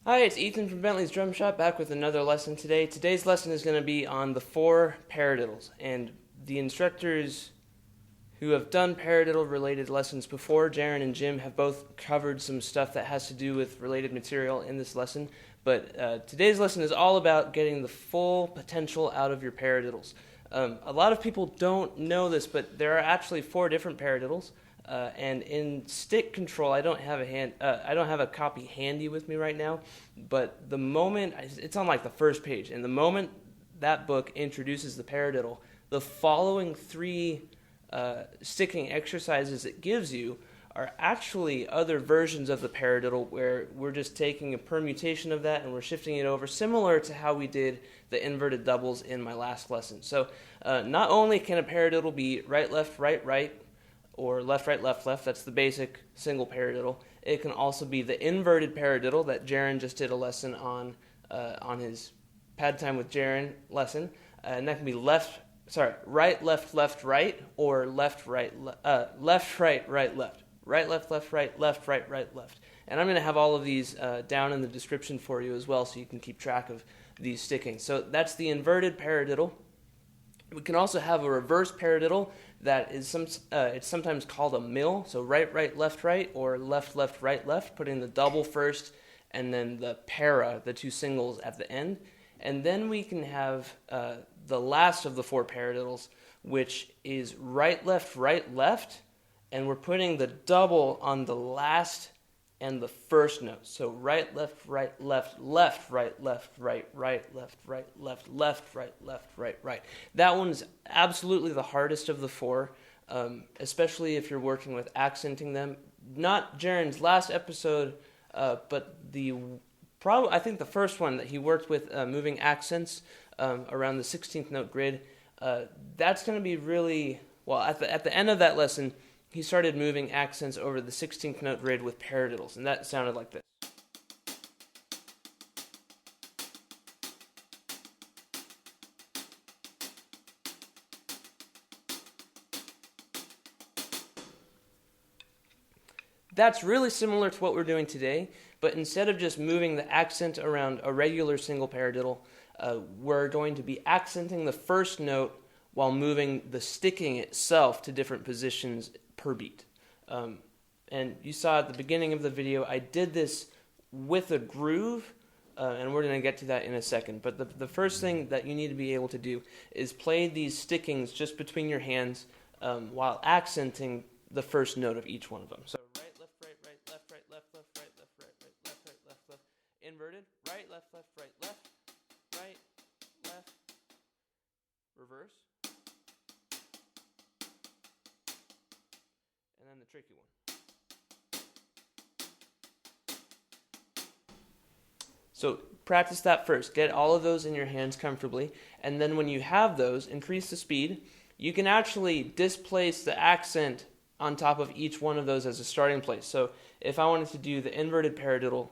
Hi, it's Ethan from Bentley's Drum Shop, back with another lesson today. Today's lesson is going to be on the 4 paradiddles, and the instructors who have done paradiddle-related lessons before, Jaren and Jim, have both covered some stuff that has to do with related material in this lesson, but today's lesson is all about getting the full potential out of your paradiddles. A lot of people don't know this, but there are actually 4 different paradiddles. And in stick control, I don't have a copy handy with me right now. But the moment it's on like the first page, and the moment that book introduces the paradiddle, the following 3 sticking exercises it gives you are actually other versions of the paradiddle where we're just taking a permutation of that and we're shifting it over, similar to how we did the inverted doubles in my last lesson. So not only can a paradiddle be right, left, right, right, or left, right, left, left. That's the basic single paradiddle. It can also be the inverted paradiddle that Jaren just did a lesson on his Pad Time with Jaren lesson, and that can be right, left, left, right, or left, right, left, right, right, left, right, left, right, left, right, left. And I'm going to have all of these down in the description for you as well, so you can keep track of these stickings. So that's the inverted paradiddle. We can also have a reverse paradiddle that is it's sometimes called a mill, so right, right, left, or left, left, right, putting the double first and then the para, the 2 singles at the end. And then we can have the last of the 4 paradiddles, which is right, left, and we're putting the double on the last and the first note. So right, left, right, left, right, left, right. That one's absolutely the hardest of the 4, especially if you're working with accenting them. Not Jaren's last episode, but I think the first one that he worked with moving accents around the 16th note grid. That's going to be really, well, at the end of that lesson, he started moving accents over the 16th note grid with paradiddles, and that sounded like this. That's really similar to what we're doing today, but instead of just moving the accent around a regular single paradiddle, we're going to be accenting the first note while moving the sticking itself to different positions per beat. And you saw at the beginning of the video, I did this with a groove, and we're going to get to that in a second. But the first thing that you need to be able to do is play these stickings just between your hands while accenting the first note of each one of them. So right, left, right, left, right, left, left, right, left, right, left, right, left, left. Inverted, right, left, right, left, reverse. And then the tricky one. So practice that first. Get all of those in your hands comfortably. And then when you have those, increase the speed. You can actually displace the accent on top of each one of those as a starting place. So if I wanted to do the inverted paradiddle,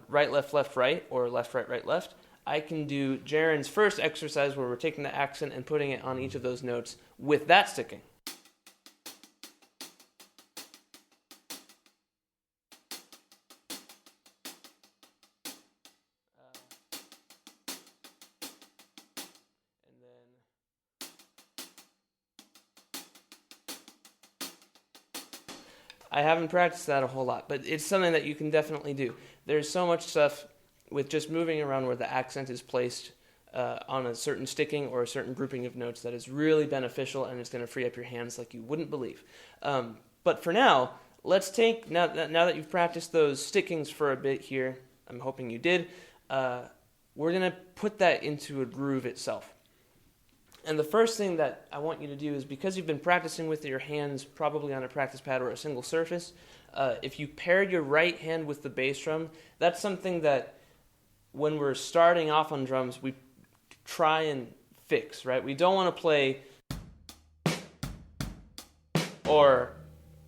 right, left, right, or left, right, left, I can do Jaren's first exercise where we're taking the accent and putting it on each of those notes with that sticking. I haven't practiced that a whole lot, but it's something that you can definitely do. There's so much stuff with just moving around where the accent is placed on a certain sticking or a certain grouping of notes that is really beneficial, and it's going to free up your hands like you wouldn't believe. But for now, let's take, now that you've practiced those stickings for a bit here, I'm hoping you did, we're going to put that into a groove itself. And the first thing that I want you to do is, because you've been practicing with your hands probably on a practice pad or a single surface, if you paired your right hand with the bass drum, that's something that when we're starting off on drums, we try and fix, right? We don't want to play, or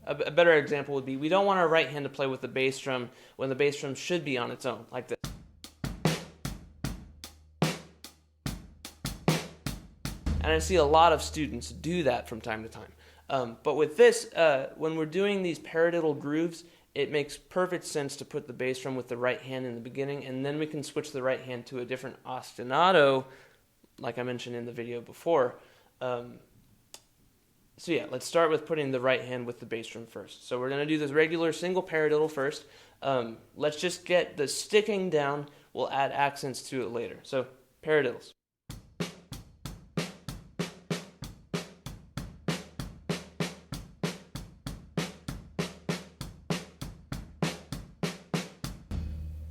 a better example would be, we don't want our right hand to play with the bass drum when the bass drum should be on its own, like this. And I see a lot of students do that from time to time. But with this, when we're doing these paradiddle grooves, it makes perfect sense to put the bass drum with the right hand in the beginning, and then we can switch the right hand to a different ostinato, like I mentioned in the video before. So yeah, let's start with putting the right hand with the bass drum first. So we're going to do this regular single paradiddle first. Let's just get the sticking down. We'll add accents to it later. So paradiddles.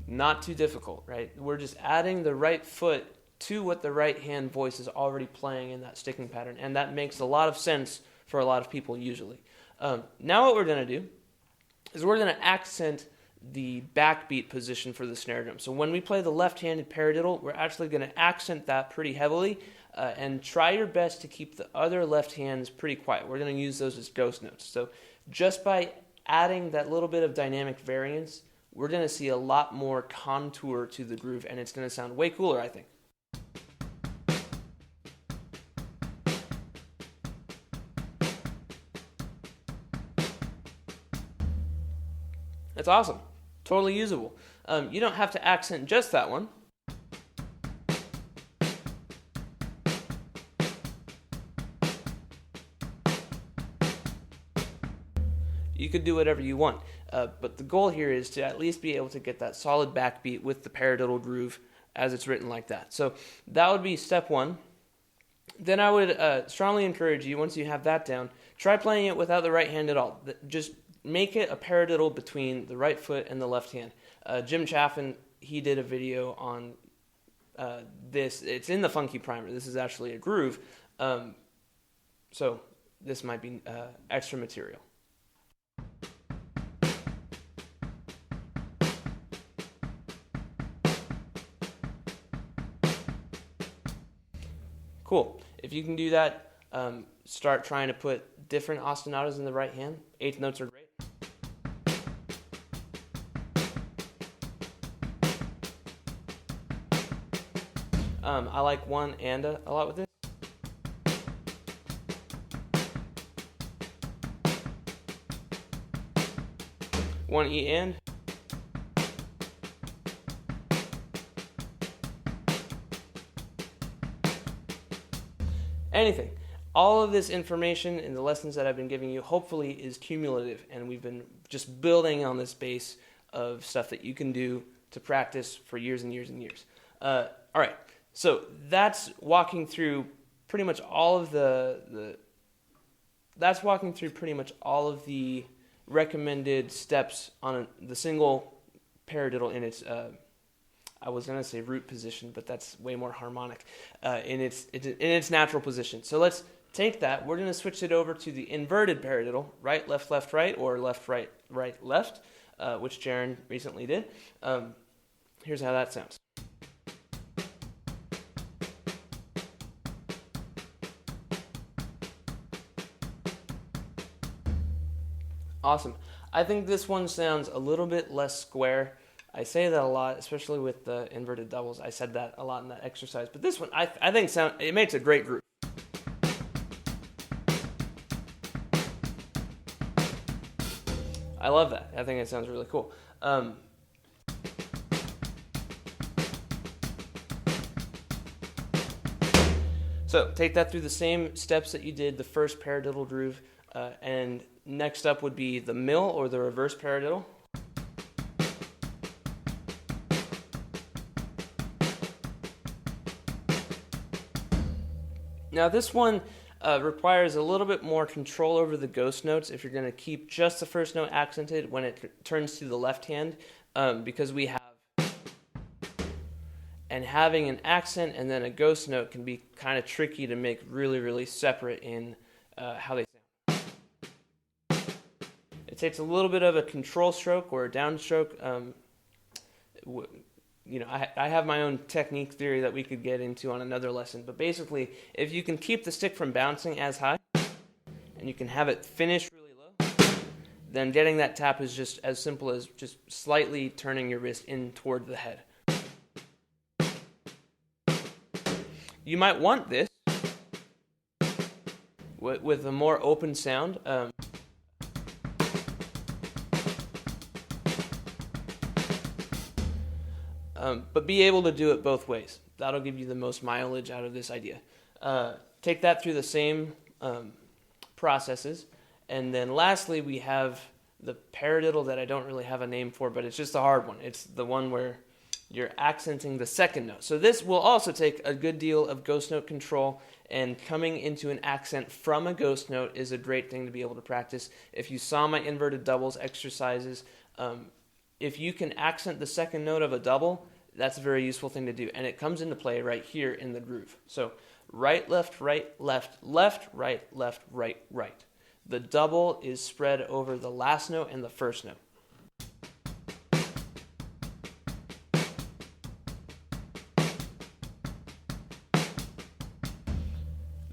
Not too difficult, right? We're just adding the right foot to what the right hand voice is already playing in that sticking pattern, and that makes a lot of sense for a lot of people usually. Now what we're going to do is we're going to accent the backbeat position for the snare drum. So when we play the left-handed paradiddle, we're actually going to accent that pretty heavily, and try your best to keep the other left hands pretty quiet. We're going to use those as ghost notes. So just by adding that little bit of dynamic variance, we're going to see a lot more contour to the groove, and it's going to sound way cooler, I think. That's awesome. Totally usable. You don't have to accent just that one. You could do whatever you want. But the goal here is to at least be able to get that solid backbeat with the paradiddle groove as it's written like that. So that would be step one. Then I would strongly encourage you, once you have that down, try playing it without the right hand at all. Just make it a paradiddle between the right foot and the left hand. Jim Chaffin, he did a video on this. It's in the Funky Primer. This is actually a groove. So this might be extra material. Cool. If you can do that, start trying to put different ostinatos in the right hand. Eighth notes are great. I like one and a lot with this. One E and. Anything. All of this information in the lessons that I've been giving you hopefully is cumulative, and we've been just building on this base of stuff that you can do to practice for years and years and years. All right, so that's walking through pretty much all of the recommended steps on the single paradiddle in its I was going to say root position, but that's way more harmonic, in its natural position. So let's take that. We're going to switch it over to the inverted paradiddle, right, left, right, or left, right, left, which Jaron recently did. Here's how that sounds. Awesome. I think this one sounds a little bit less square. I say that a lot, especially with the inverted doubles. I said that a lot in that exercise. But this one, I think it makes a great group. I love that. I think it sounds really cool. So take that through the same steps that you did the first paradiddle groove, and next up would be the mill or the reverse paradiddle. Now this one requires a little bit more control over the ghost notes if you're going to keep just the first note accented when it turns to the left hand, because we have, and having an accent and then a ghost note can be kind of tricky to make really, really separate in how they sound. It takes a little bit of a control stroke or a downstroke. You know, I have my own technique theory that we could get into on another lesson, but basically, if you can keep the stick from bouncing as high, and you can have it finish really low, then getting that tap is just as simple as just slightly turning your wrist in toward the head. You might want this with a more open sound. but be able to do it both ways. That'll give you the most mileage out of this idea. Take that through the same processes. And then lastly, we have the paradiddle that I don't really have a name for, but it's just a hard one. It's the one where you're accenting the second note. So this will also take a good deal of ghost note control, and coming into an accent from a ghost note is a great thing to be able to practice. If you saw my inverted doubles exercises, if you can accent the second note of a double, that's a very useful thing to do, and it comes into play right here in the groove. So right, left, left, right, right. The double is spread over the last note and the first note.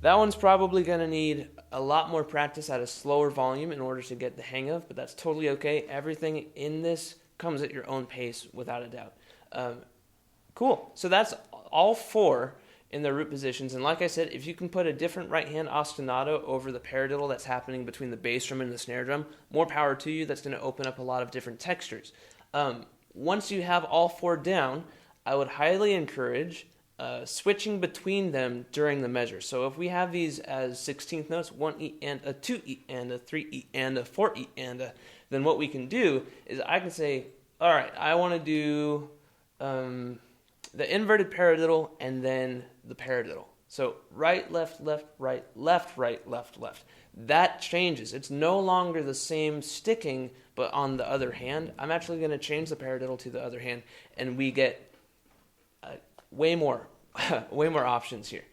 That one's probably going to need a lot more practice at a slower volume in order to get the hang of, but that's totally okay. Everything in this comes at your own pace, without a doubt. Cool. So that's all 4 in their root positions. And like I said, if you can put a different right-hand ostinato over the paradiddle that's happening between the bass drum and the snare drum, more power to you. That's going to open up a lot of different textures. Once you have all 4 down, I would highly encourage switching between them during the measure. So if we have these as 16th notes, 1 E and a 2 E and a 3 E and a 4 E and a, then what we can do is I can say, all right, I want to do the inverted paradiddle and then the paradiddle. So right, left, right, left. That changes. It's no longer the same sticking, but on the other hand. I'm actually going to change the paradiddle to the other hand, and we get way more options here.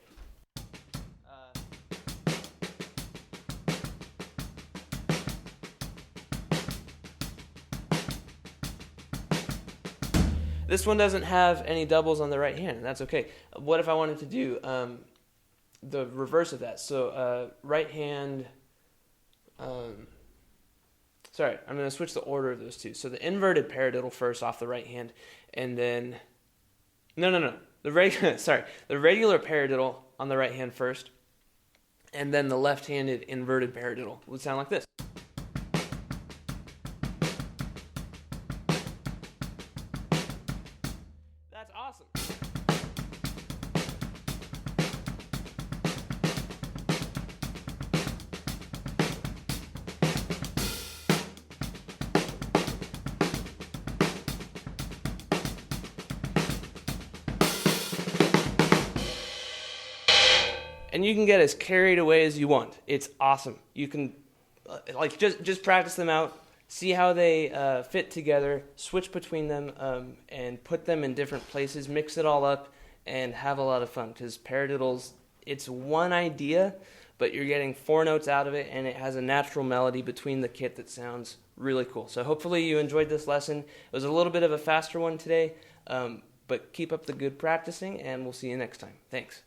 This one doesn't have any doubles on the right hand, and that's okay. What if I wanted to do the reverse of that? So right hand, sorry, I'm going to switch the order of those two. So the inverted paradiddle first off the right hand, and then, no. The regular paradiddle on the right hand first, and then the left-handed inverted paradiddle would sound like this. That's awesome. And you can get as carried away as you want. It's awesome. You can just practice them out, see how they fit together, switch between them, and put them in different places, mix it all up, and have a lot of fun. Because paradiddles, it's one idea, but you're getting 4 notes out of it, and it has a natural melody between the kit that sounds really cool. So hopefully you enjoyed this lesson. It was a little bit of a faster one today, but keep up the good practicing, and we'll see you next time. Thanks.